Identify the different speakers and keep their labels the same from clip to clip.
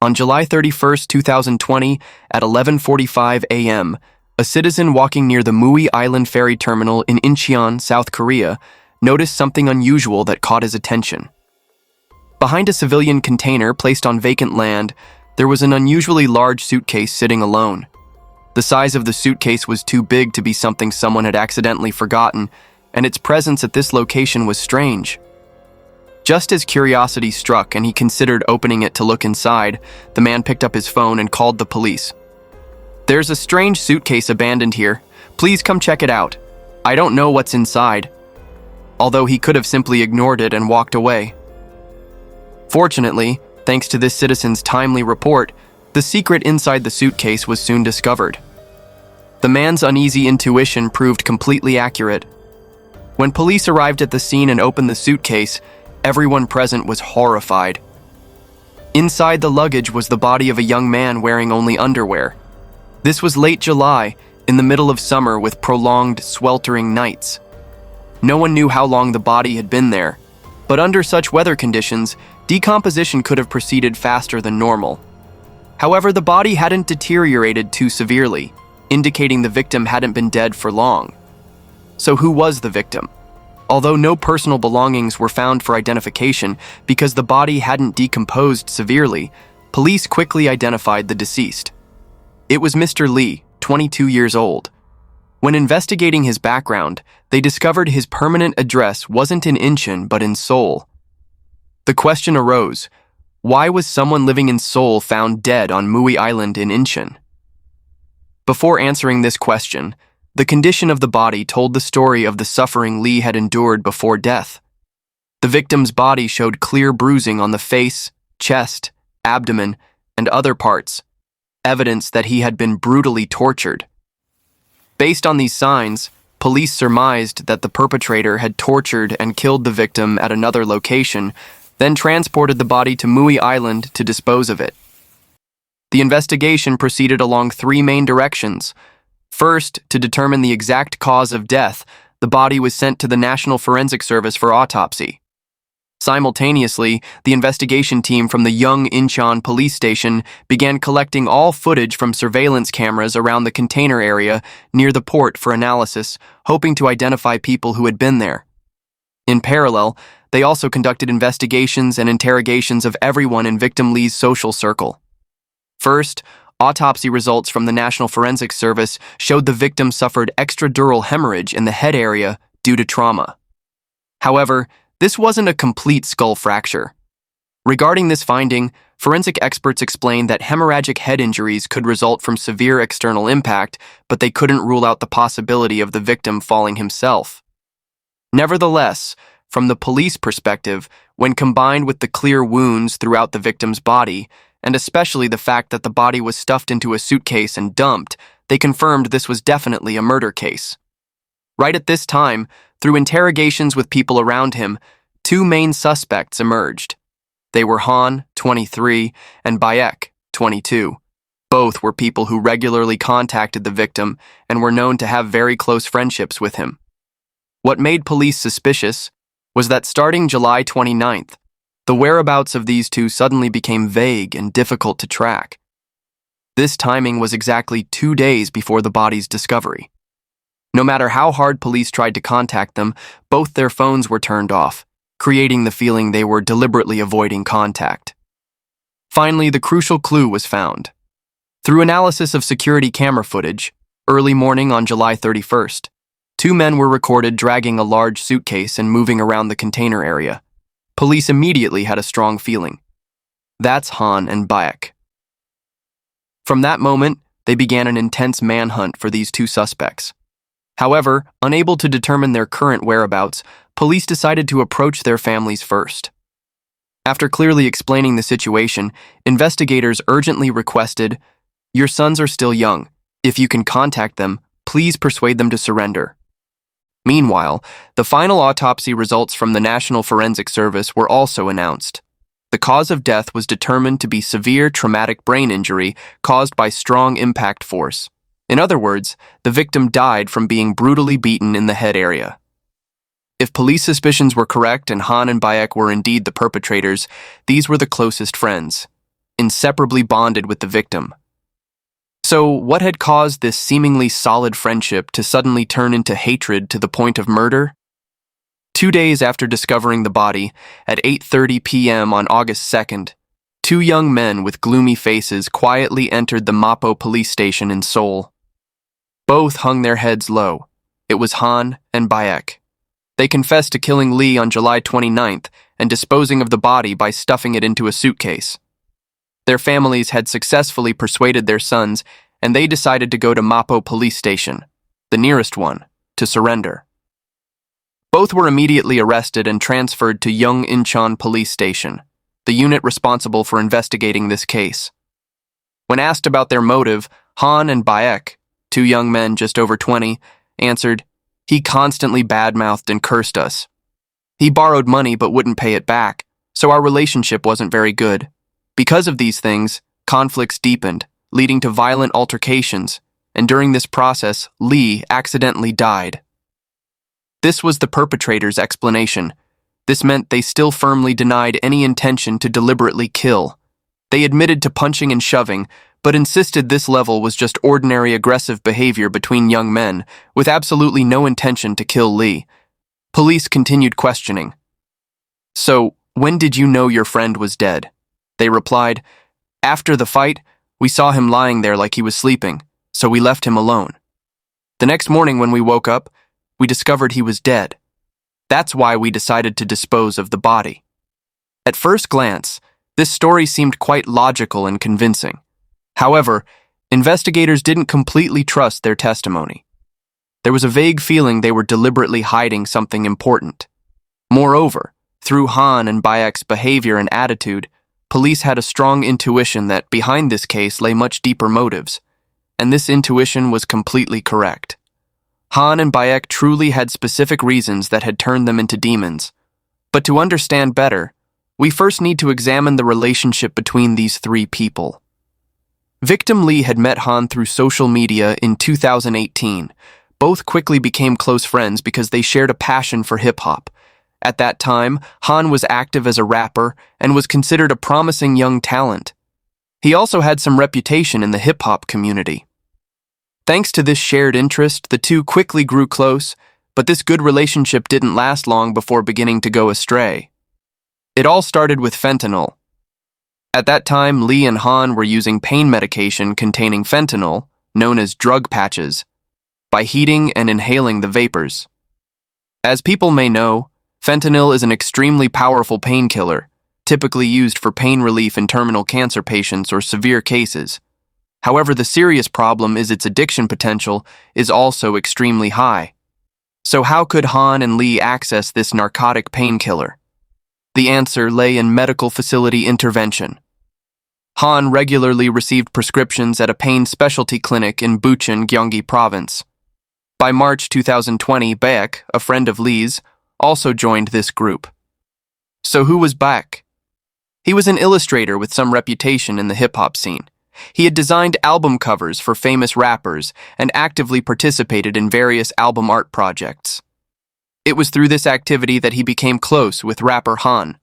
Speaker 1: On July 31st, 2020, at 11:45 a.m., a citizen walking near the Mui Island ferry terminal in Incheon, South Korea, noticed something unusual that caught his attention. Behind a civilian container placed on vacant land, there was an unusually large suitcase sitting alone. The size of the suitcase was too big to be something someone had accidentally forgotten, and its presence at this location was strange. Just as curiosity struck and he considered opening it to look inside, the man picked up his phone and called the police. "There's a strange suitcase abandoned here. Please come check it out. I don't know what's inside." Although he could have simply ignored it and walked away. Fortunately, thanks to this citizen's timely report, the secret inside the suitcase was soon discovered. The man's uneasy intuition proved completely accurate. When police arrived at the scene and opened the suitcase, everyone present was horrified. Inside the luggage was the body of a young man wearing only underwear. This was late July, in the middle of summer with prolonged, sweltering nights. No one knew how long the body had been there, but under such weather conditions, decomposition could have proceeded faster than normal. However, the body hadn't deteriorated too severely, indicating the victim hadn't been dead for long. So who was the victim? Although no personal belongings were found for identification because the body hadn't decomposed severely, police quickly identified the deceased. It was Mr. Lee, 22 years old. When investigating his background, they discovered his permanent address wasn't in Incheon but in Seoul. The question arose, why was someone living in Seoul found dead on Mui Island in Incheon? Before answering this question, the condition of the body told the story of the suffering Lee had endured before death. The victim's body showed clear bruising on the face, chest, abdomen, and other parts, evidence that he had been brutally tortured. Based on these signs, police surmised that the perpetrator had tortured and killed the victim at another location, then transported the body to Mui Island to dispose of it. The investigation proceeded along three main directions. First, to determine the exact cause of death, the body was sent to the National Forensic Service for autopsy. Simultaneously, the investigation team from the Young Incheon police station began collecting all footage from surveillance cameras around the container area near the port for analysis, hoping to identify people who had been there. In parallel, they also conducted investigations and interrogations of everyone in victim Lee's social circle. First, autopsy results from the National Forensic Service showed the victim suffered extradural hemorrhage in the head area due to trauma. However, this wasn't a complete skull fracture. Regarding this finding, forensic experts explained that hemorrhagic head injuries could result from severe external impact, but they couldn't rule out the possibility of the victim falling himself. Nevertheless, from the police perspective, when combined with the clear wounds throughout the victim's body, and especially the fact that the body was stuffed into a suitcase and dumped, they confirmed this was definitely a murder case. Right at this time, through interrogations with people around him, two main suspects emerged. They were Han, 23, and Baek, 22. Both were people who regularly contacted the victim and were known to have very close friendships with him. What made police suspicious was that starting July 29th, the whereabouts of these two suddenly became vague and difficult to track. This timing was exactly 2 days before the body's discovery. No matter how hard police tried to contact them, both their phones were turned off, creating the feeling they were deliberately avoiding contact. Finally, the crucial clue was found. Through analysis of security camera footage, early morning on July 31st, two men were recorded dragging a large suitcase and moving around the container area. Police immediately had a strong feeling. That's Han and Baek. From that moment, they began an intense manhunt for these two suspects. However, unable to determine their current whereabouts, police decided to approach their families first. After clearly explaining the situation, investigators urgently requested, "Your sons are still young. If you can contact them, please persuade them to surrender." Meanwhile, the final autopsy results from the National Forensic Service were also announced. The cause of death was determined to be severe traumatic brain injury caused by strong impact force. In other words, the victim died from being brutally beaten in the head area. If police suspicions were correct and Han and Baek were indeed the perpetrators, these were the closest friends. inseparably bonded with the victim. So, what had caused this seemingly solid friendship to suddenly turn into hatred to the point of murder? 2 days after discovering the body, at 8:30 p.m. on August 2nd, two young men with gloomy faces quietly entered the Mapo police station in Seoul. Both hung their heads low. It was Han and Bayek. They confessed to killing Lee on July 29th and disposing of the body by stuffing it into a suitcase. Their families had successfully persuaded their sons, and they decided to go to Mapo police station, the nearest one, to surrender. Both were immediately arrested and transferred to Yongincheon police station, the unit responsible for investigating this case. When asked about their motive, Han and Bayek, two young men just over 20, answered, "He constantly badmouthed and cursed us. He borrowed money but wouldn't pay it back, so our relationship wasn't very good. Because of these things, conflicts deepened, leading to violent altercations, and during this process, Lee accidentally died." This was the perpetrator's explanation. This meant they still firmly denied any intention to deliberately kill. They admitted to punching and shoving, but insisted this level was just ordinary aggressive behavior between young men, with absolutely no intention to kill Lee. Police continued questioning. "So, when did you know your friend was dead?" They replied, "After the fight, we saw him lying there like he was sleeping, so we left him alone. The next morning when we woke up, we discovered he was dead. That's why we decided to dispose of the body." At first glance, this story seemed quite logical and convincing. However, investigators didn't completely trust their testimony. There was a vague feeling they were deliberately hiding something important. Moreover, through Han and Bayek's behavior and attitude, police had a strong intuition that behind this case lay much deeper motives, and this intuition was completely correct. Han and Bayek truly had specific reasons that had turned them into demons. But to understand better, we first need to examine the relationship between these three people. Victim Lee had met Han through social media in 2018. Both quickly became close friends because they shared a passion for hip-hop. At that time, Han was active as a rapper and was considered a promising young talent. He also had some reputation in the hip-hop community. Thanks to this shared interest, the two quickly grew close, but this good relationship didn't last long before beginning to go astray. It all started with fentanyl. At that time, Lee and Han were using pain medication containing fentanyl, known as drug patches, by heating and inhaling the vapors. As people may know, fentanyl is an extremely powerful painkiller, typically used for pain relief in terminal cancer patients or severe cases. However, the serious problem is its addiction potential is also extremely high. So how could Han and Lee access this narcotic painkiller? The answer lay in medical facility intervention. Han regularly received prescriptions at a pain specialty clinic in Bucheon, Gyeonggi Province. By March 2020, Baek, a friend of Lee's, also joined this group. So who was Baek? He was an illustrator with some reputation in the hip-hop scene. He had designed album covers for famous rappers and actively participated in various album art projects. It was through this activity that he became close with rapper Han.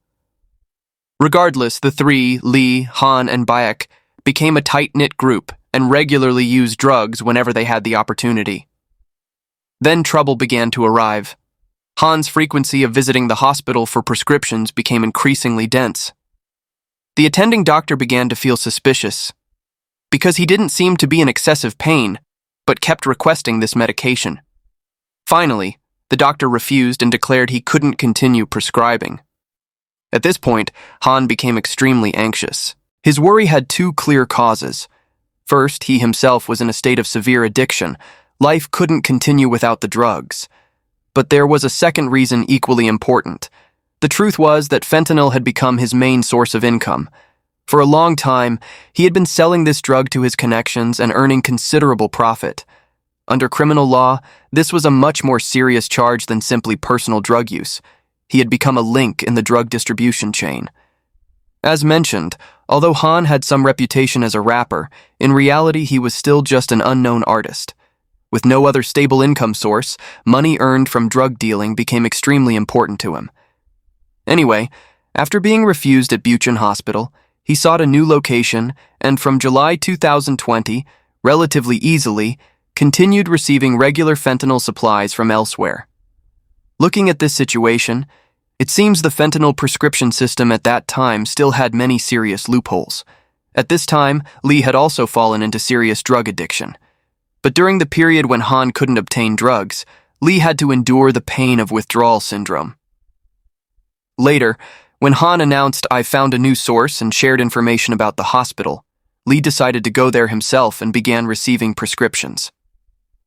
Speaker 1: Regardless, the three, Lee, Han, and Baek, became a tight-knit group and regularly used drugs whenever they had the opportunity. Then trouble began to arrive. Han's frequency of visiting the hospital for prescriptions became increasingly dense. The attending doctor began to feel suspicious, because he didn't seem to be in excessive pain, but kept requesting this medication. Finally, the doctor refused and declared he couldn't continue prescribing. At this point, Han became extremely anxious. His worry had two clear causes. First, he himself was in a state of severe addiction. Life couldn't continue without the drugs. But there was a second reason equally important. The truth was that fentanyl had become his main source of income. For a long time, he had been selling this drug to his connections and earning considerable profit. Under criminal law, this was a much more serious charge than simply personal drug use. He had become a link in the drug distribution chain. As mentioned, although Han had some reputation as a rapper, in reality he was still just an unknown artist. With no other stable income source, money earned from drug dealing became extremely important to him. Anyway, after being refused at Bucheon Hospital, he sought a new location and from July 2020, relatively easily, continued receiving regular fentanyl supplies from elsewhere. Looking at this situation, it seems the fentanyl prescription system at that time still had many serious loopholes. At this time, Lee had also fallen into serious drug addiction. But during the period when Han couldn't obtain drugs, Lee had to endure the pain of withdrawal syndrome. Later, when Han announced, "I found a new source," and shared information about the hospital, Lee decided to go there himself and began receiving prescriptions.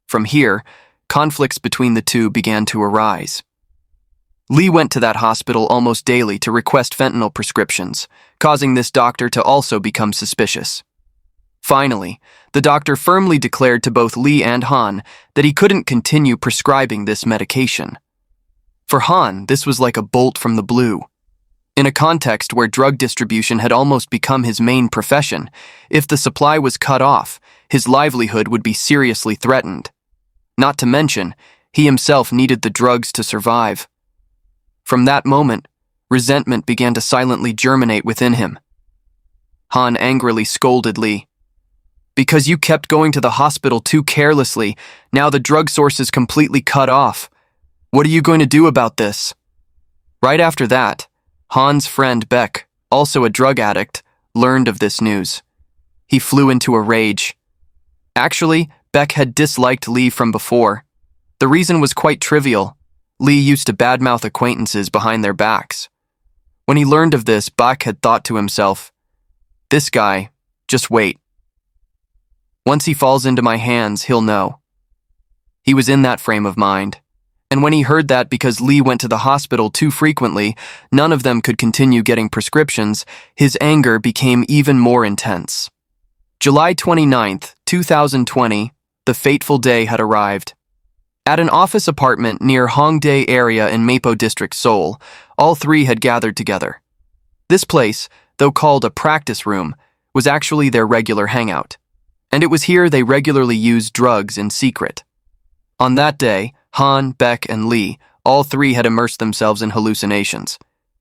Speaker 1: From here, conflicts between the two began to arise. Lee went to that hospital almost daily to request fentanyl prescriptions, causing this doctor to also become suspicious. Finally, the doctor firmly declared to both Lee and Han that he couldn't continue prescribing this medication. For Han, this was like a bolt from the blue. In a context where drug distribution had almost become his main profession, if the supply was cut off, his livelihood would be seriously threatened. Not to mention, he himself needed the drugs to survive. From that moment, resentment began to silently germinate within him. Han angrily scolded Lee. "Because you kept going to the hospital too carelessly, now the drug source is completely cut off. What are you going to do about this?" Right after that, Han's friend Beck, also a drug addict, learned of this news. He flew into a rage. Actually, Beck had disliked Lee from before. The reason was quite trivial. Lee used to badmouth acquaintances behind their backs. When he learned of this, Beck had thought to himself, "This guy, just wait. Once he falls into my hands, he'll know." He was in that frame of mind. And when he heard that because Lee went to the hospital too frequently, none of them could continue getting prescriptions, his anger became even more intense. July 29th, 2020, the fateful day had arrived. At an office apartment near Hongdae area in Mapo District, Seoul, all three had gathered together. This place, though called a practice room, was actually their regular hangout. And it was here they regularly used drugs in secret. On that day, Han, Beck, and Lee, all three had immersed themselves in hallucinations.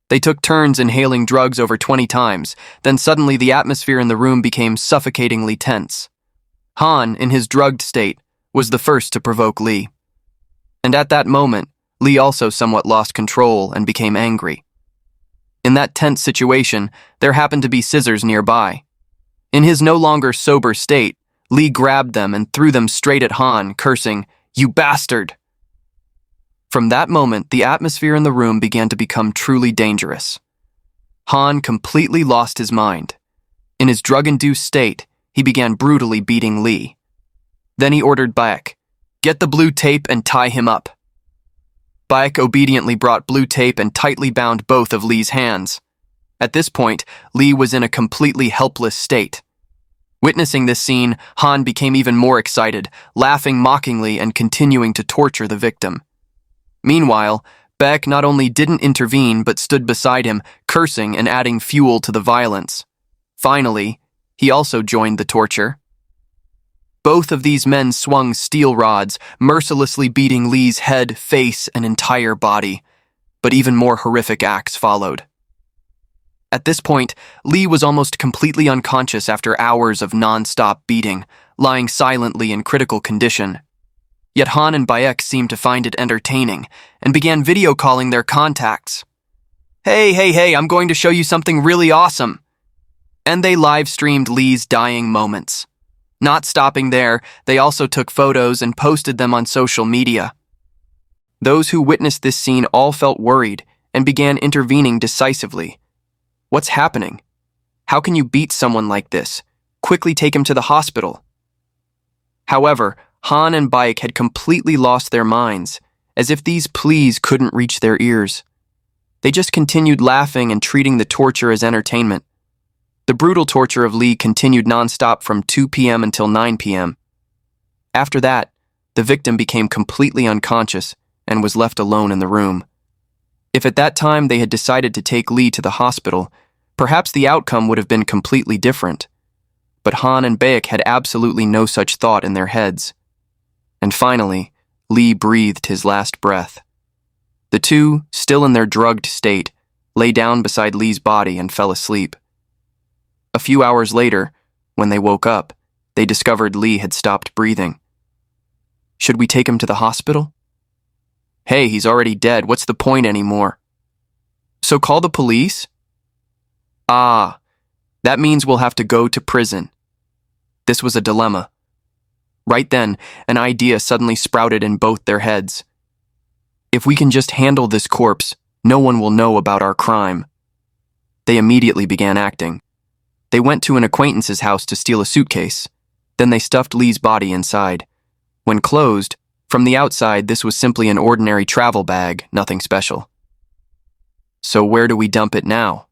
Speaker 1: They took turns inhaling drugs over 20 times, then suddenly the atmosphere in the room became suffocatingly tense. Han, in his drugged state, was the first to provoke Lee. And at that moment, Lee also somewhat lost control and became angry. In that tense situation, there happened to be scissors nearby. In his no longer sober state, Lee grabbed them and threw them straight at Han, cursing, "You bastard!" From that moment, the atmosphere in the room began to become truly dangerous. Han completely lost his mind. In his drug-induced state, he began brutally beating Lee. Then he ordered Baek, "Get the blue tape and tie him up." Baek obediently brought blue tape and tightly bound both of Lee's hands. At this point, Lee was in a completely helpless state. Witnessing this scene, Han became even more excited, laughing mockingly and continuing to torture the victim. Meanwhile, Beck not only didn't intervene but stood beside him, cursing and adding fuel to the violence. Finally, he also joined the torture. Both of these men swung steel rods, mercilessly beating Lee's head, face, and entire body. But even more horrific acts followed. At this point, Lee was almost completely unconscious after hours of non-stop beating, lying silently in critical condition. Yet Han and Baek seemed to find it entertaining and began video calling their contacts. Hey, I'm going to show you something really awesome." And they live-streamed Lee's dying moments. Not stopping there, they also took photos and posted them on social media. Those who witnessed this scene all felt worried and began intervening decisively. "What's happening? How can you beat someone like this? Quickly take him to the hospital." However, Han and Baek had completely lost their minds, as if these pleas couldn't reach their ears. They just continued laughing and treating the torture as entertainment. The brutal torture of Lee continued nonstop from 2 p.m. until 9 p.m. After that, the victim became completely unconscious and was left alone in the room. If at that time they had decided to take Lee to the hospital, perhaps the outcome would have been completely different. But Han and Baek had absolutely no such thought in their heads. And finally, Lee breathed his last breath. The two, still in their drugged state, lay down beside Lee's body and fell asleep. A few hours later, when they woke up, they discovered Lee had stopped breathing. Should we take him to the hospital? Hey, he's already dead. What's the point anymore? So call the police? Ah, that means we'll have to go to prison. This was a dilemma. Right then, an idea suddenly sprouted in both their heads. If we can just handle this corpse, no one will know about our crime. They immediately began acting. They went to an acquaintance's house to steal a suitcase. Then they stuffed Lee's body inside. When closed, from the outside, this was simply an ordinary travel bag, nothing special. So where do we dump it now?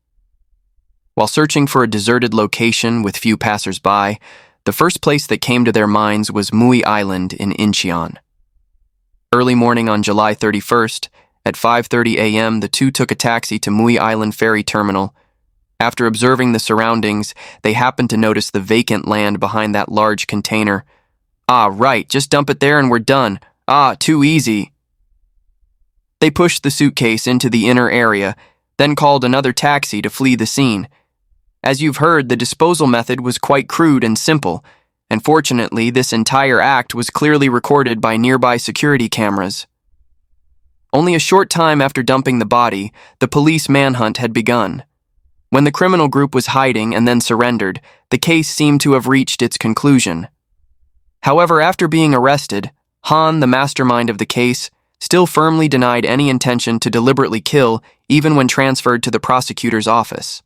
Speaker 1: While searching for a deserted location with few passers-by, the first place that came to their minds was Mui Island in Incheon. Early morning on July 31st, at 5:30 a.m., the two took a taxi to Mui Island Ferry Terminal. After observing the surroundings, they happened to notice the vacant land behind that large container. Ah, right, just dump it there and we're done. Ah, too easy. They pushed the suitcase into the inner area, then called another taxi to flee the scene. As you've heard, the disposal method was quite crude and simple, and fortunately, this entire act was clearly recorded by nearby security cameras. Only a short time after dumping the body, the police manhunt had begun. When the criminal group was hiding and then surrendered, the case seemed to have reached its conclusion. However, after being arrested, Han, the mastermind of the case, still firmly denied any intention to deliberately kill, even when transferred to the prosecutor's office.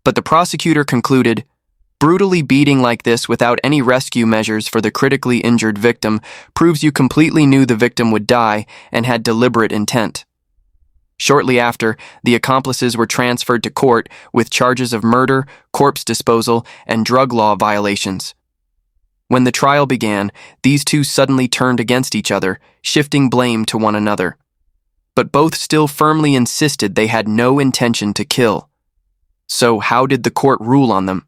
Speaker 1: But the prosecutor concluded, brutally beating like this without any rescue measures for the critically injured victim proves you completely knew the victim would die and had deliberate intent. Shortly after, the accomplices were transferred to court with charges of murder, corpse disposal, and drug law violations. When the trial began, these two suddenly turned against each other, shifting blame to one another. But both still firmly insisted they had no intention to kill. So how did the court rule on them?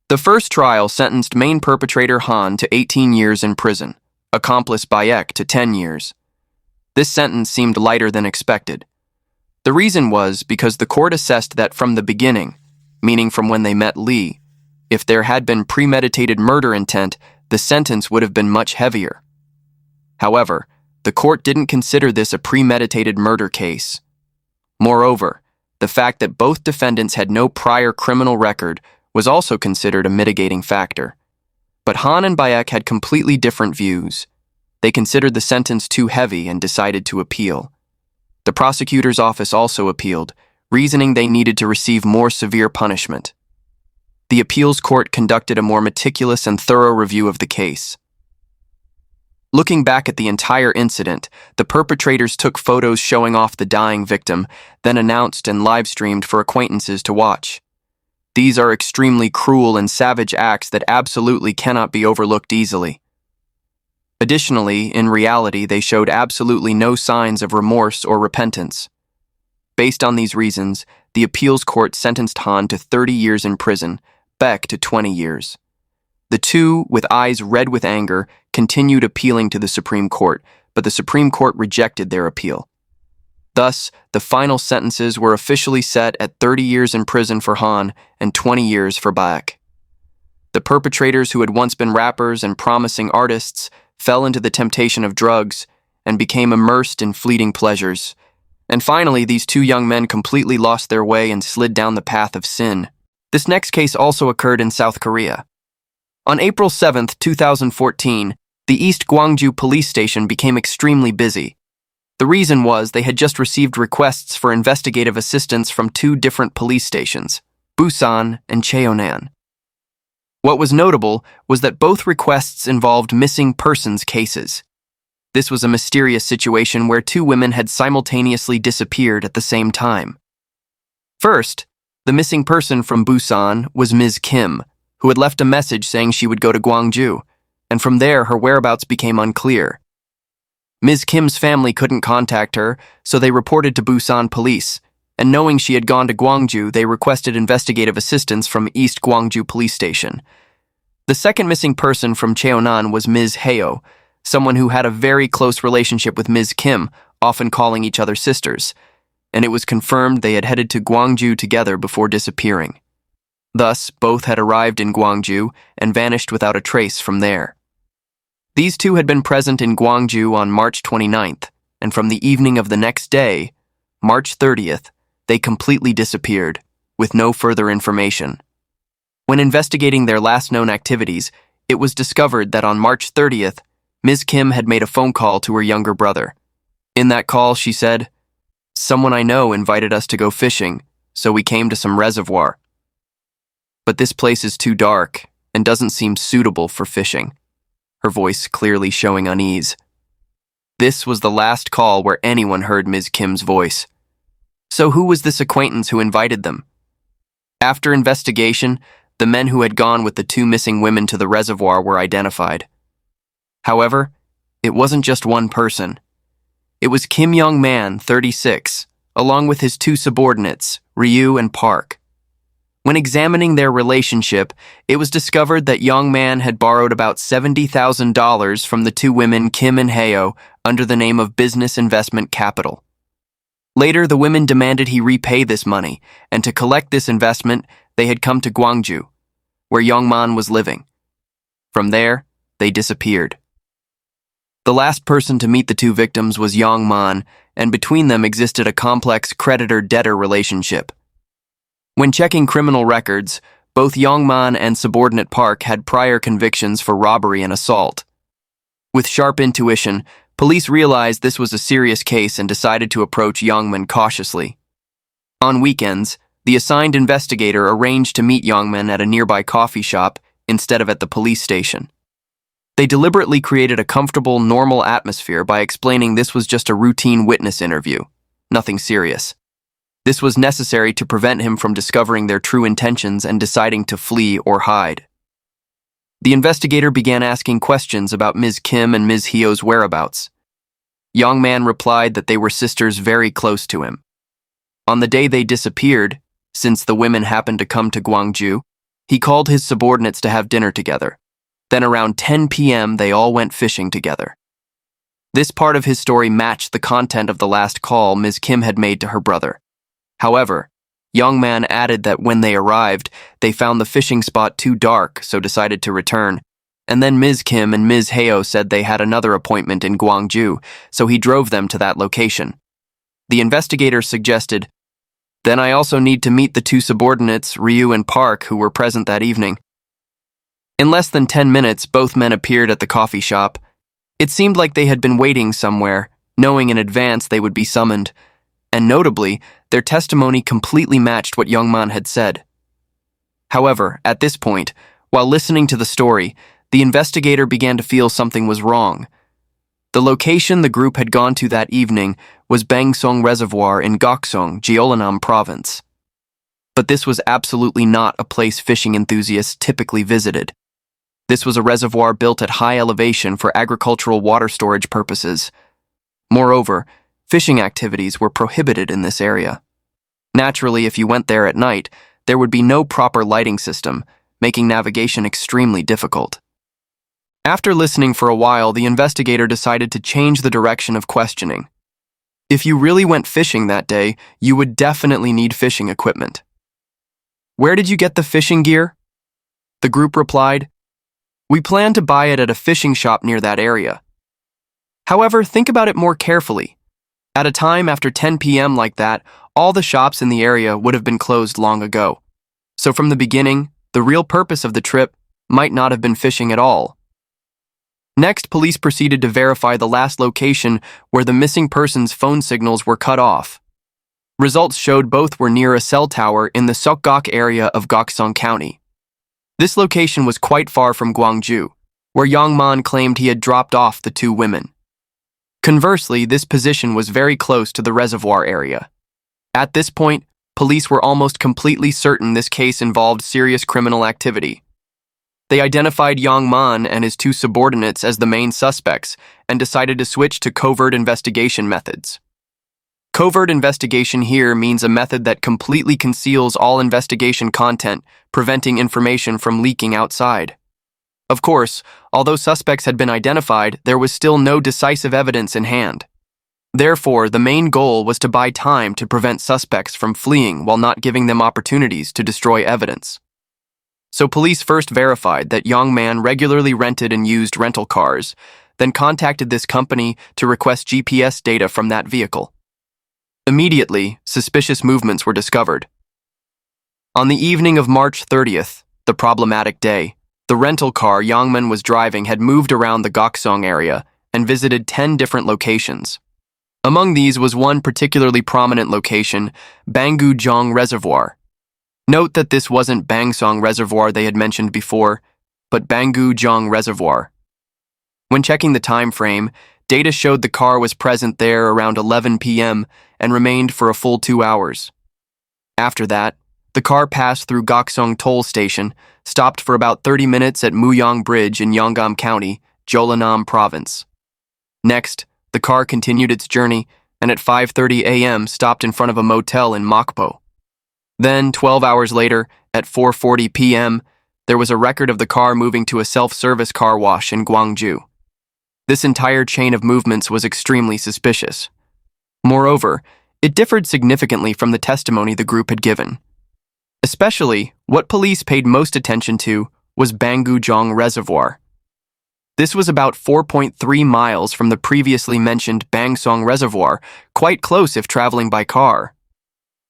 Speaker 1: The first trial sentenced main perpetrator Han to 18 years in prison, accomplice Bayek to 10 years. This sentence seemed lighter than expected. The reason was because the court assessed that from the beginning, meaning from when they met Lee, if there had been premeditated murder intent, the sentence would have been much heavier. However, the court didn't consider this a premeditated murder case. Moreover, the fact that both defendants had no prior criminal record was also considered a mitigating factor. But Han and Bayek had completely different views. They considered the sentence too heavy and decided to appeal. The prosecutor's office also appealed, reasoning they needed to receive more severe punishment. The appeals court conducted a more meticulous and thorough review of the case. Looking back at the entire incident, the perpetrators took photos showing off the dying victim, then announced and live-streamed for acquaintances to watch. These are extremely cruel and savage acts that absolutely cannot be overlooked easily. Additionally, in reality, they showed absolutely no signs of remorse or repentance. Based on these reasons, the appeals court sentenced Han to 30 years in prison, Beck to 20 years. The two, with eyes red with anger, continued appealing to the Supreme Court, but the Supreme Court rejected their appeal. Thus, the final sentences were officially set at 30 years in prison for Han and 20 years for Bayek. The perpetrators, who had once been rappers and promising artists, fell into the temptation of drugs and became immersed in fleeting pleasures. And finally, these two young men completely lost their way and slid down the path of sin. This next case also occurred in South Korea. On April 7, 2014, the East Gwangju police station became extremely busy. The reason was they had just received requests for investigative assistance from two different police stations, Busan and Cheonan. What was notable was that both requests involved missing persons cases. This was a mysterious situation where two women had simultaneously disappeared at the same time. First, the missing person from Busan was Ms. Kim, who had left a message saying she would go to Gwangju, and from there her whereabouts became unclear. Ms. Kim's family couldn't contact her, so they reported to Busan police, and knowing she had gone to Gwangju, they requested investigative assistance from East Gwangju Police Station. The second missing person from Cheonan was Ms. Heo, someone who had a very close relationship with Ms. Kim, often calling each other sisters, and it was confirmed they had headed to Gwangju together before disappearing. Thus, both had arrived in Gwangju and vanished without a trace from there. These two had been present in Gwangju on March 29th, and from the evening of the next day, March 30th, they completely disappeared, with no further information. When investigating their last known activities, it was discovered that on March 30th, Ms. Kim had made a phone call to her younger brother. In that call, she said, "Someone I know invited us to go fishing, so we came to some reservoir. But this place is too dark and doesn't seem suitable for fishing," her voice clearly showing unease. This was the last call where anyone heard Ms. Kim's voice. So who was this acquaintance who invited them? After investigation, the men who had gone with the two missing women to the reservoir were identified. However, it wasn't just one person. It was Kim Young-man, 36, along with his two subordinates, Ryu and Park. When examining their relationship, it was discovered that Young-man had borrowed about $70,000 from the two women Kim and Heo under the name of Business Investment Capital. Later, the women demanded he repay this money, and to collect this investment, they had come to Gwangju, where Young-man was living. From there, they disappeared. The last person to meet the two victims was Young-man, and between them existed a complex creditor-debtor relationship. When checking criminal records, both Young-man and subordinate Park had prior convictions for robbery and assault. With sharp intuition, police realized this was a serious case and decided to approach Young-man cautiously. On weekends, the assigned investigator arranged to meet Young-man at a nearby coffee shop instead of at the police station. They deliberately created a comfortable, normal atmosphere by explaining this was just a routine witness interview, nothing serious. This was necessary to prevent him from discovering their true intentions and deciding to flee or hide. The investigator began asking questions about Ms. Kim and Ms. Heo's whereabouts. Young-man replied that they were sisters very close to him. On the day they disappeared, since the women happened to come to Gwangju, he called his subordinates to have dinner together. Then around 10 p.m. they all went fishing together. This part of his story matched the content of the last call Ms. Kim had made to her brother. However, Young-man added that when they arrived, they found the fishing spot too dark, so decided to return. And then Ms. Kim and Ms. Heo said they had another appointment in Gwangju, so he drove them to that location. The investigator suggested, "Then I also need to meet the two subordinates, Ryu and Park, who were present that evening." In less than 10 minutes, both men appeared at the coffee shop. It seemed like they had been waiting somewhere, knowing in advance they would be summoned. And notably, their testimony completely matched what Young-man had said. However, at this point, while listening to the story, the investigator began to feel something was wrong. The location the group had gone to that evening was Bangsong Reservoir in Gokseong, Jeollanam Province. But this was absolutely not a place fishing enthusiasts typically visited. This was a reservoir built at high elevation for agricultural water storage purposes. Moreover, fishing activities were prohibited in this area. Naturally, if you went there at night, there would be no proper lighting system, making navigation extremely difficult. After listening for a while, the investigator decided to change the direction of questioning. If you really went fishing that day, you would definitely need fishing equipment. "Where did you get the fishing gear?" The group replied, "We plan to buy it at a fishing shop near that area." However, think about it more carefully. At a time after 10 p.m. like that, all the shops in the area would have been closed long ago. So from the beginning, the real purpose of the trip might not have been fishing at all. Next, police proceeded to verify the last location where the missing person's phone signals were cut off. Results showed both were near a cell tower in the Seokgok area of Gokseong County. This location was quite far from Gwangju, where Young-man claimed he had dropped off the two women. Conversely, this position was very close to the reservoir area. At this point, police were almost completely certain this case involved serious criminal activity. They identified Young-man and his two subordinates as the main suspects and decided to switch to covert investigation methods. Covert investigation here means a method that completely conceals all investigation content, preventing information from leaking outside. Of course, although suspects had been identified, there was still no decisive evidence in hand. Therefore, the main goal was to buy time to prevent suspects from fleeing while not giving them opportunities to destroy evidence. So police first verified that young man regularly rented and used rental cars, then contacted this company to request GPS data from that vehicle. Immediately, suspicious movements were discovered. On the evening of March 30th, the problematic day, the rental car Yangman was driving had moved around the Gokseong area and visited 10 different locations. Among these was one particularly prominent location, Bangu-jeong Reservoir. Note that this wasn't Bangsong Reservoir they had mentioned before, but Bangu-jeong Reservoir. When checking the time frame, data showed the car was present there around 11 p.m. and remained for a full 2 hours. After that, the car passed through Gokseong Toll Station, stopped for about 30 minutes at Muyong Bridge in Yeonggam County, Jeollanam Province. Next, the car continued its journey and at 5:30 a.m. stopped in front of a motel in Mokpo. Then, 12 hours later, at 4:40 p.m., there was a record of the car moving to a self-service car wash in Gwangju. This entire chain of movements was extremely suspicious. Moreover, it differed significantly from the testimony the group had given. Especially, what police paid most attention to was Bangu-jeong Reservoir. This was about 4.3 miles from the previously mentioned Bangsong Reservoir, quite close if traveling by car.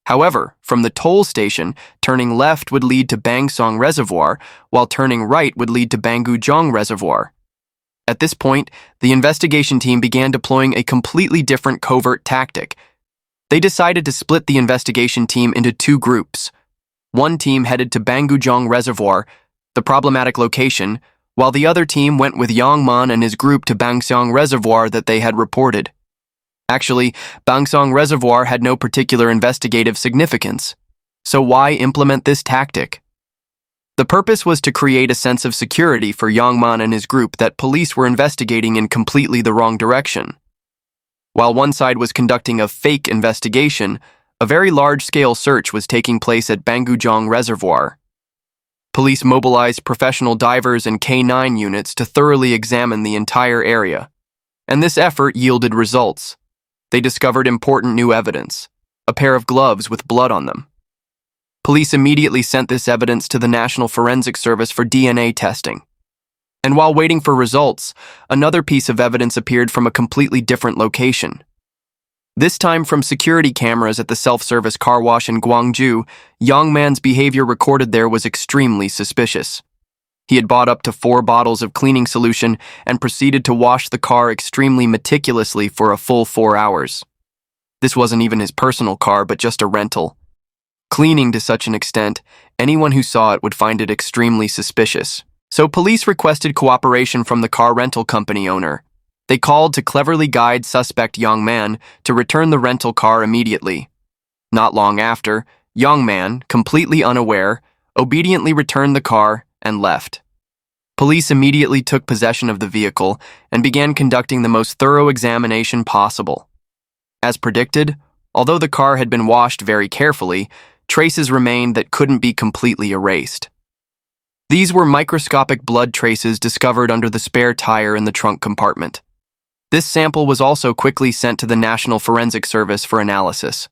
Speaker 1: However, from the toll station, turning left would lead to Bangsong Reservoir, while turning right would lead to Bangu-jeong Reservoir. At this point, the investigation team began deploying a completely different covert tactic. They decided to split the investigation team into two groups. One team headed to Bangu-jeong Reservoir, the problematic location, while the other team went with Yangman and his group to Bangsong Reservoir that they had reported. Actually, Bangsong Reservoir had no particular investigative significance. So why implement this tactic? The purpose was to create a sense of security for Yangman and his group that police were investigating in completely the wrong direction. While one side was conducting a fake investigation, a very large-scale search was taking place at Bangu-jeong Reservoir. Police mobilized professional divers and K9 units to thoroughly examine the entire area, and this effort yielded results. They discovered important new evidence, a pair of gloves with blood on them. Police immediately sent this evidence to the National Forensic Service for DNA testing. And while waiting for results, another piece of evidence appeared from a completely different location. This time from security cameras at the self-service car wash in Gwangju, Yangman's behavior recorded there was extremely suspicious. He had bought up to 4 bottles of cleaning solution and proceeded to wash the car extremely meticulously for a full 4 hours. This wasn't even his personal car, but just a rental. Cleaning to such an extent, anyone who saw it would find it extremely suspicious. So police requested cooperation from the car rental company owner. They called to cleverly guide suspect Yangman to return the rental car immediately. Not long after, Yangman, completely unaware, obediently returned the car and left. Police immediately took possession of the vehicle and began conducting the most thorough examination possible. As predicted, although the car had been washed very carefully, traces remained that couldn't be completely erased. These were microscopic blood traces discovered under the spare tire in the trunk compartment. This sample was also quickly sent to the National Forensic Service for analysis.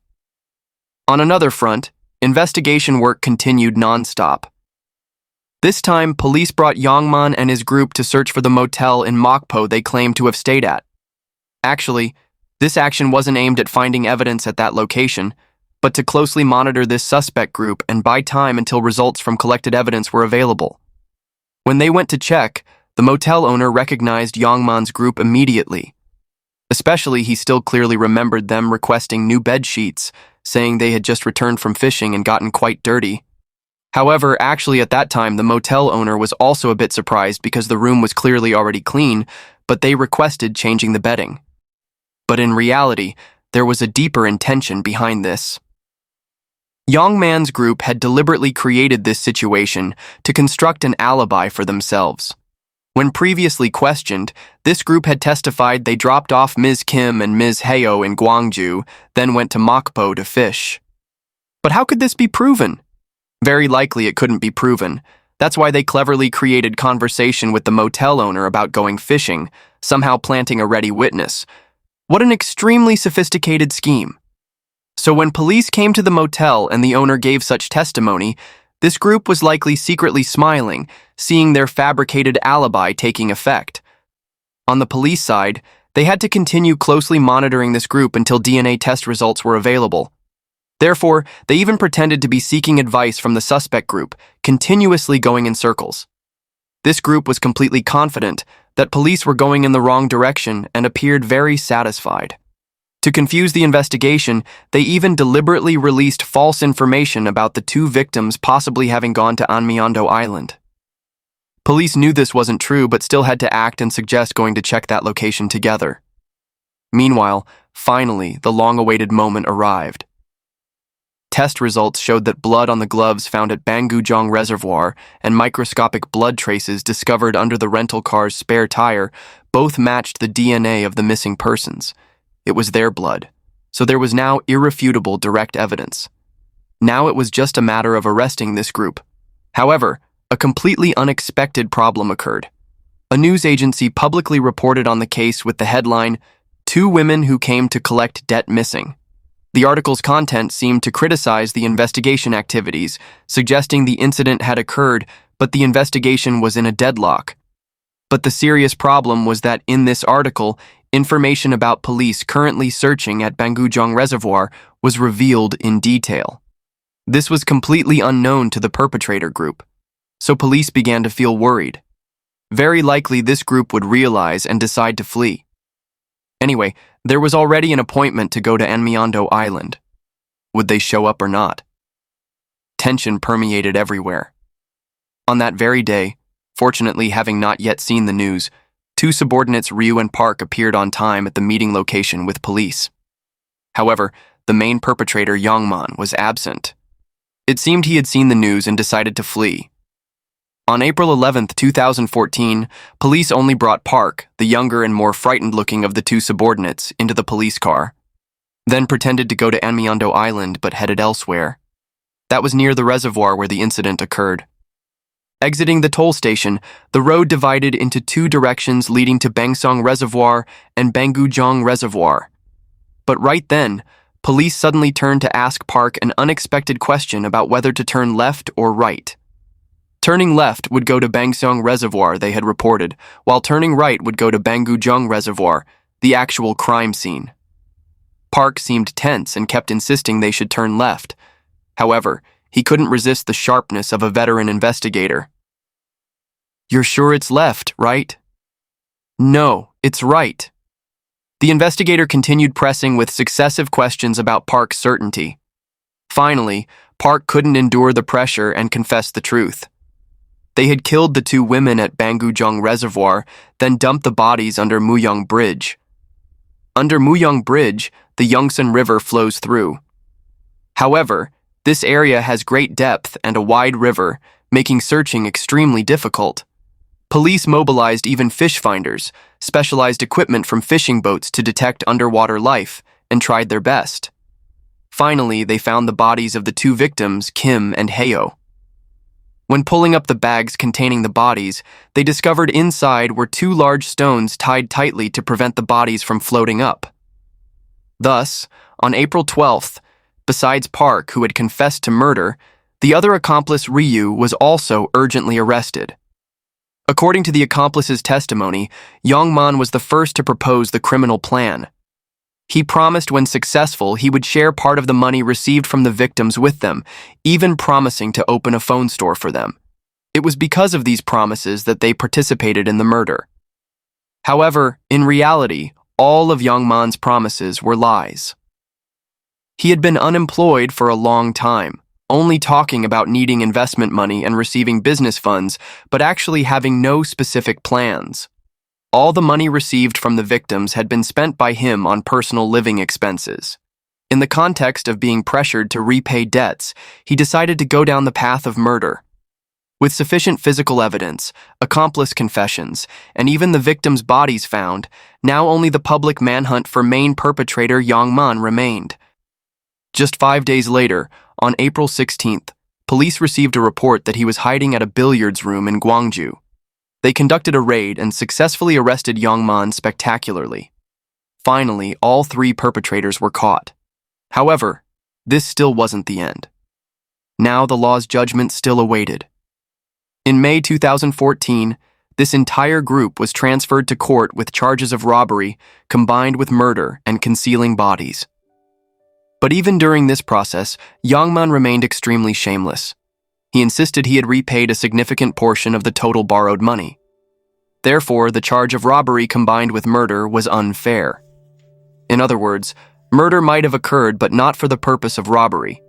Speaker 1: On another front, investigation work continued non-stop. This time, police brought Yangman and his group to search for the motel in Mokpo they claimed to have stayed at. Actually, this action wasn't aimed at finding evidence at that location, but to closely monitor this suspect group and buy time until results from collected evidence were available. When they went to check, the motel owner recognized Yangman's group immediately. Especially, he still clearly remembered them requesting new bed sheets, saying they had just returned from fishing and gotten quite dirty. However, actually at that time, the motel owner was also a bit surprised because the room was clearly already clean, but they requested changing the bedding. But in reality, there was a deeper intention behind this. Yangman's group had deliberately created this situation to construct an alibi for themselves. When previously questioned, this group had testified they dropped off Ms. Kim and Ms. Heo in Gwangju, then went to Mokpo to fish. But how could this be proven? Very likely it couldn't be proven. That's why they cleverly created conversation with the motel owner about going fishing, somehow planting a ready witness. What an extremely sophisticated scheme. So when police came to the motel and the owner gave such testimony, This group was likely secretly smiling, seeing their fabricated alibi taking effect. On the police side, they had to continue closely monitoring this group until DNA test results were available. Therefore, they even pretended to be seeking advice from the suspect group, continuously going in circles. This group was completely confident that police were going in the wrong direction and appeared very satisfied. To confuse the investigation, they even deliberately released false information about the two victims possibly having gone to Anmiondo Island. Police knew this wasn't true but still had to act and suggest going to check that location together. Meanwhile, finally, the long-awaited moment arrived. Test results showed that blood on the gloves found at Bangujong Reservoir and microscopic blood traces discovered under the rental car's spare tire both matched the DNA of the missing persons. It was their blood, so there was now irrefutable direct evidence. Now it was just a matter of arresting this group. However, a completely unexpected problem occurred. A news agency publicly reported on the case with the headline, "Two Women Who Came to Collect Debt Missing." The article's content seemed to criticize the investigation activities, suggesting the incident had occurred, but the investigation was in a deadlock. But the serious problem was that in this article, information about police currently searching at Bangujong Reservoir was revealed in detail. This was completely unknown to the perpetrator group, so police began to feel worried. Very likely this group would realize and decide to flee. Anyway, there was already an appointment to go to Anmiondo Island. Would they show up or not? Tension permeated everywhere. On that very day, fortunately having not yet seen the news, two subordinates Ryu and Park appeared on time at the meeting location with police. However, the main perpetrator Youngman was absent. It seemed he had seen the news and decided to flee. On April 11, 2014, police only brought Park, the younger and more frightened-looking of the two subordinates, into the police car, then pretended to go to Anmiondo Island but headed elsewhere. That was near the reservoir where the incident occurred. Exiting the toll station, the road divided into two directions leading to Bangsong Reservoir and Bangujong Reservoir. But right then, police suddenly turned to ask Park an unexpected question about whether to turn left or right. Turning left would go to Bangsong Reservoir, they had reported, while turning right would go to Bangujong Reservoir, the actual crime scene. Park seemed tense and kept insisting they should turn left. However, he couldn't resist the sharpness of a veteran investigator. "You're sure it's left, right?" "No, it's right." The investigator continued pressing with successive questions about Park's certainty. Finally, Park couldn't endure the pressure and confessed the truth. They had killed the two women at Bangujong Reservoir, then dumped the bodies under Muyong Bridge. Under Muyong Bridge, the Yongsan River flows through. However, this area has great depth and a wide river, making searching extremely difficult. Police mobilized even fish finders, specialized equipment from fishing boats to detect underwater life, and tried their best. Finally, they found the bodies of the two victims, Kim and Heo. When pulling up the bags containing the bodies, they discovered inside were two large stones tied tightly to prevent the bodies from floating up. Thus, on April 12th, besides Park, who had confessed to murder, the other accomplice Ryu was also urgently arrested. According to the accomplice's testimony, Youngman was the first to propose the criminal plan. He promised when successful he would share part of the money received from the victims with them, even promising to open a phone store for them. It was because of these promises that they participated in the murder. However, in reality, all of Youngman's promises were lies. He had been unemployed for a long time, only talking about needing investment money and receiving business funds, but actually having no specific plans. All the money received from the victims had been spent by him on personal living expenses. In the context of being pressured to repay debts, he decided to go down the path of murder. With sufficient physical evidence, accomplice confessions, and even the victims' bodies found, now only the public manhunt for main perpetrator Youngman remained. Just 5 days later, on April 16th, police received a report that he was hiding at a billiards room in Gwangju. They conducted a raid and successfully arrested Youngman spectacularly. Finally, all three perpetrators were caught. However, this still wasn't the end. Now the law's judgment still awaited. In May 2014, this entire group was transferred to court with charges of robbery combined with murder and concealing bodies. But even during this process, Youngman remained extremely shameless. He insisted he had repaid a significant portion of the total borrowed money. Therefore, the charge of robbery combined with murder was unfair. In other words, murder might have occurred but not for the purpose of robbery.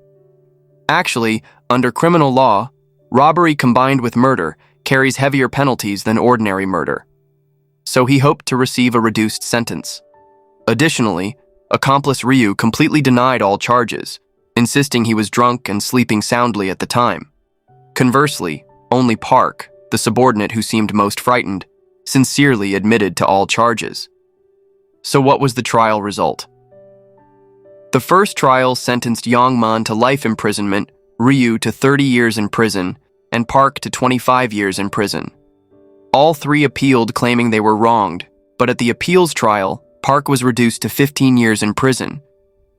Speaker 1: Actually, under criminal law, robbery combined with murder carries heavier penalties than ordinary murder. So he hoped to receive a reduced sentence. Additionally, accomplice Ryu completely denied all charges, insisting he was drunk and sleeping soundly at the time. Conversely, only Park, the subordinate who seemed most frightened, sincerely admitted to all charges. So what was the trial result? The first trial sentenced Youngman to life imprisonment, Ryu to 30 years in prison, and Park to 25 years in prison. All three appealed, claiming they were wronged, but at the appeals trial, Park was reduced to 15 years in prison.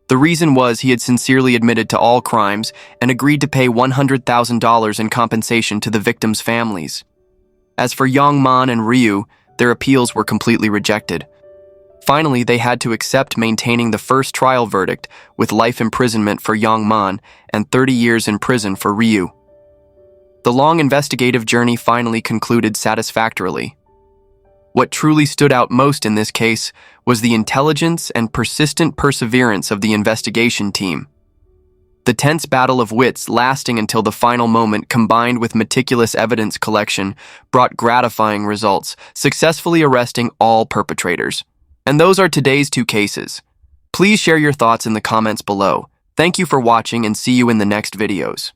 Speaker 1: The reason was he had sincerely admitted to all crimes and agreed to pay $100,000 in compensation to the victims' families. As for Youngman and Ryu, their appeals were completely rejected. Finally, they had to accept maintaining the first trial verdict with life imprisonment for Youngman and 30 years in prison for Ryu. The long investigative journey finally concluded satisfactorily. What truly stood out most in this case was the intelligence and persistent perseverance of the investigation team. The tense battle of wits lasting until the final moment, combined with meticulous evidence collection, brought gratifying results, successfully arresting all perpetrators. And those are today's two cases. Please share your thoughts in the comments below. Thank you for watching and see you in the next videos.